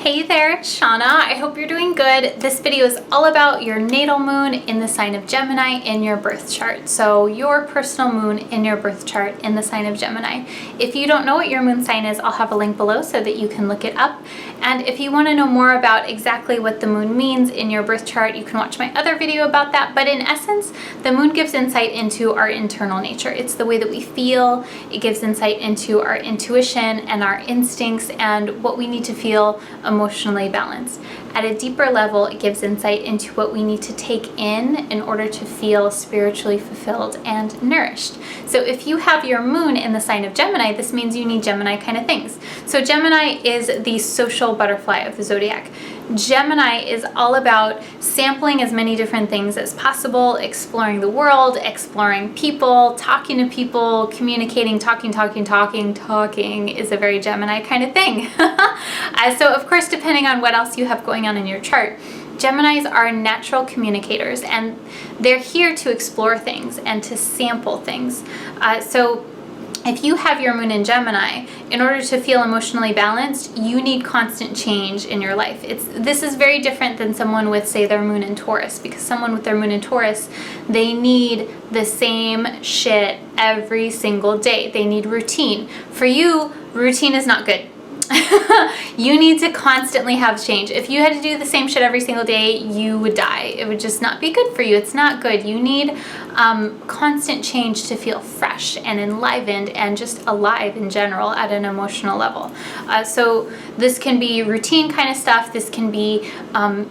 Hey there, it's Shauna. I hope you're doing good. This video is all about your natal moon in the sign of Gemini in your birth chart. So your personal moon in your birth chart in the sign of Gemini. If you don't know what your moon sign is, I'll have a link below so that you can look it up. And if you want to know more about exactly what the moon means in your birth chart, you can watch my other video about that. But in essence, the moon gives insight into our internal nature. It's the way that we feel. It gives insight into our intuition and our instincts and what we need to feel emotionally balanced. At a deeper level, it gives insight into what we need to take in order to feel spiritually fulfilled and nourished. So if you have your moon in the sign of Gemini, this means you need Gemini kind of things. So Gemini is the social butterfly of the zodiac. Gemini is all about sampling as many different things as possible, exploring the world, exploring people, talking to people, communicating, talking is a very Gemini kind of thing. So of course, depending on what else you have going on in your chart, Geminis are natural communicators and they're here to explore things and to sample things. So if you have your moon in Gemini, in order to feel emotionally balanced, you need constant change in your life. This is very different than someone with, say, their moon in Taurus, because someone with their moon in Taurus, they need the same shit every single day. They need routine. For you, routine is not good. You need to constantly have change. If you had to do the same shit every single day, you would die. It would just not be good for you. It's not good. You need constant change to feel fresh and enlivened and just alive in general at an emotional level. So this can be routine kind of stuff. This can be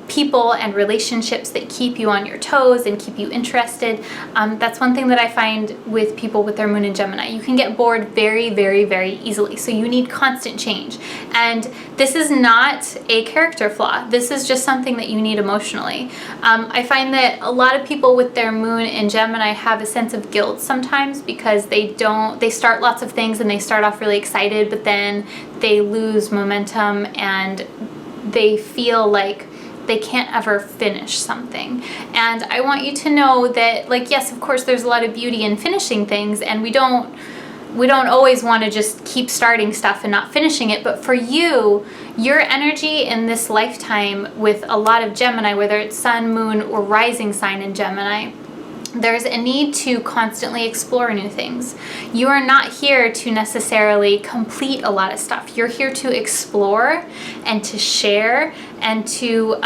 people and relationships that keep you on your toes and keep you interested. That's one thing that I find with people with their moon in Gemini. You can get bored very, very, very easily. So you need constant change. And this is not a character flaw. This is just something that you need emotionally. I find that a lot of people with their moon in Gemini have a sense of guilt sometimes because they start lots of things and they start off really excited, but then they lose momentum and they feel like they can't ever finish something. And I want you to know that, like, yes, of course, there's a lot of beauty in finishing things, and we don't always want to just keep starting stuff and not finishing it. But for you, your energy in this lifetime with a lot of Gemini, whether it's sun, moon, or rising sign in Gemini, there's a need to constantly explore new things. You are not here to necessarily complete a lot of stuff. You're here to explore and to share and to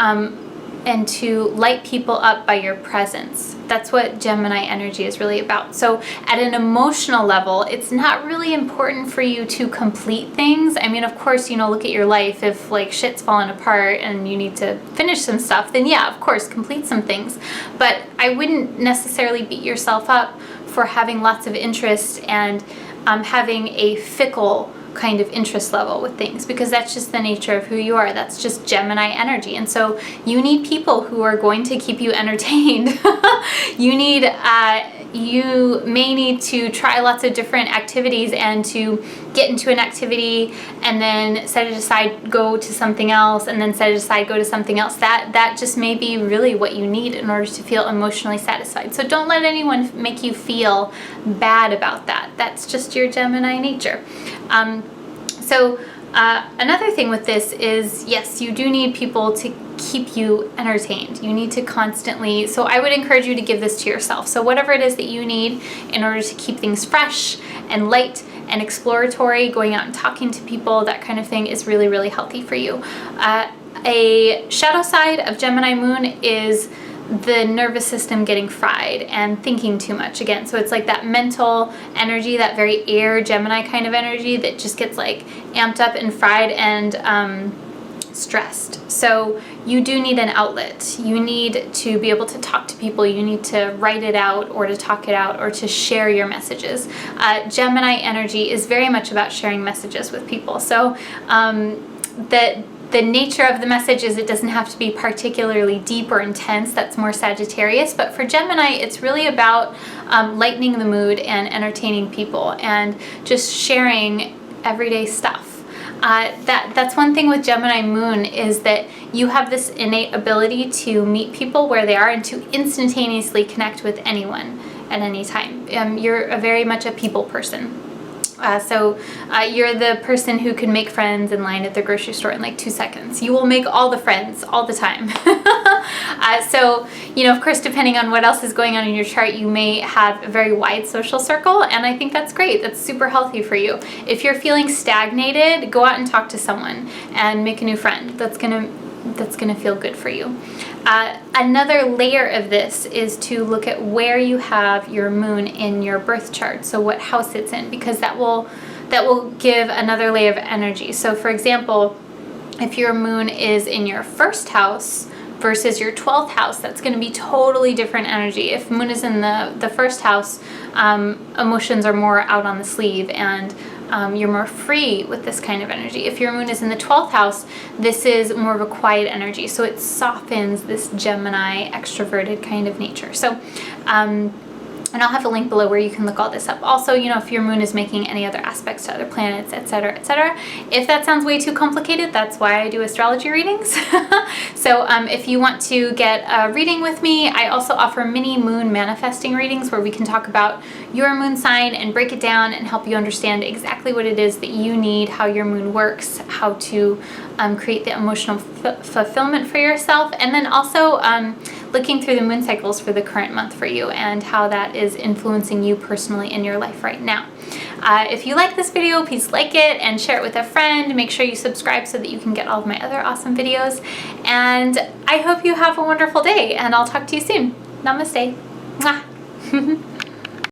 light people up by your presence. That's what Gemini energy is really about. So at an emotional level, it's not really important for you to complete things. I mean, of course, look at your life. If like shit's falling apart and you need to finish some stuff, then yeah, of course, complete some things. But I wouldn't necessarily beat yourself up for having lots of interest and having a fickle kind of interest level with things, because that's just the nature of who you are. That's just Gemini energy. And so you need people who are going to keep you entertained. You may need to try lots of different activities and to get into an activity and then set it aside, go to something else, and then set it aside, go to something else. That just may be really what you need in order to feel emotionally satisfied. So don't let anyone make you feel bad about that. That's just your Gemini nature. Another thing with this is, yes, you do need people to keep you entertained. You need to constantly, so I would encourage you to give this to yourself. So whatever it is that you need in order to keep things fresh and light and exploratory, going out and talking to people, that kind of thing is really, really healthy for you. A shadow side of Gemini moon is the nervous system getting fried and thinking too much again. So it's like that mental energy, that very air Gemini kind of energy that just gets like amped up and fried and stressed. So you do need an outlet. You need to be able to talk to people. You need to write it out or to talk it out or to share your messages. Gemini energy is very much about sharing messages with people. So the nature of the message is it doesn't have to be particularly deep or intense. That's more Sagittarius. But for Gemini, it's really about lightening the mood and entertaining people and just sharing everyday stuff. That's one thing with Gemini moon, is that you have this innate ability to meet people where they are and to instantaneously connect with anyone at any time. You're very much a people person. You're the person who can make friends in line at the grocery store in like 2 seconds. You will make all the friends all the time. Of course, depending on what else is going on in your chart, you may have a very wide social circle, and I think that's great. That's super healthy for you. If you're feeling stagnated, go out and talk to someone and make a new friend. That's gonna feel good for you. Another layer of this is to look at where you have your moon in your birth chart, so what house it's in, because that will give another layer of energy. So for example, if your moon is in your first house versus your 12th house, that's going to be totally different energy. If moon is in the first house, emotions are more out on the sleeve, and you're more free with this kind of energy. If your moon is in the 12th house, this is more of a quiet energy, so it softens this Gemini extroverted kind of nature. So and I'll have a link below where you can look all this up. Also, if your moon is making any other aspects to other planets, etc., etc. If that sounds way too complicated, that's why I do astrology readings. So if you want to get a reading with me, I also offer mini moon manifesting readings where we can talk about your moon sign and break it down and help you understand exactly what it is that you need, how your moon works, how to create the emotional fulfillment for yourself, and then also looking through the moon cycles for the current month for you and how that is influencing you personally in your life right now. If you like this video, please like it and share it with a friend. Make sure you subscribe so that you can get all of my other awesome videos. And I hope you have a wonderful day, and I'll talk to you soon. Namaste. Mwah.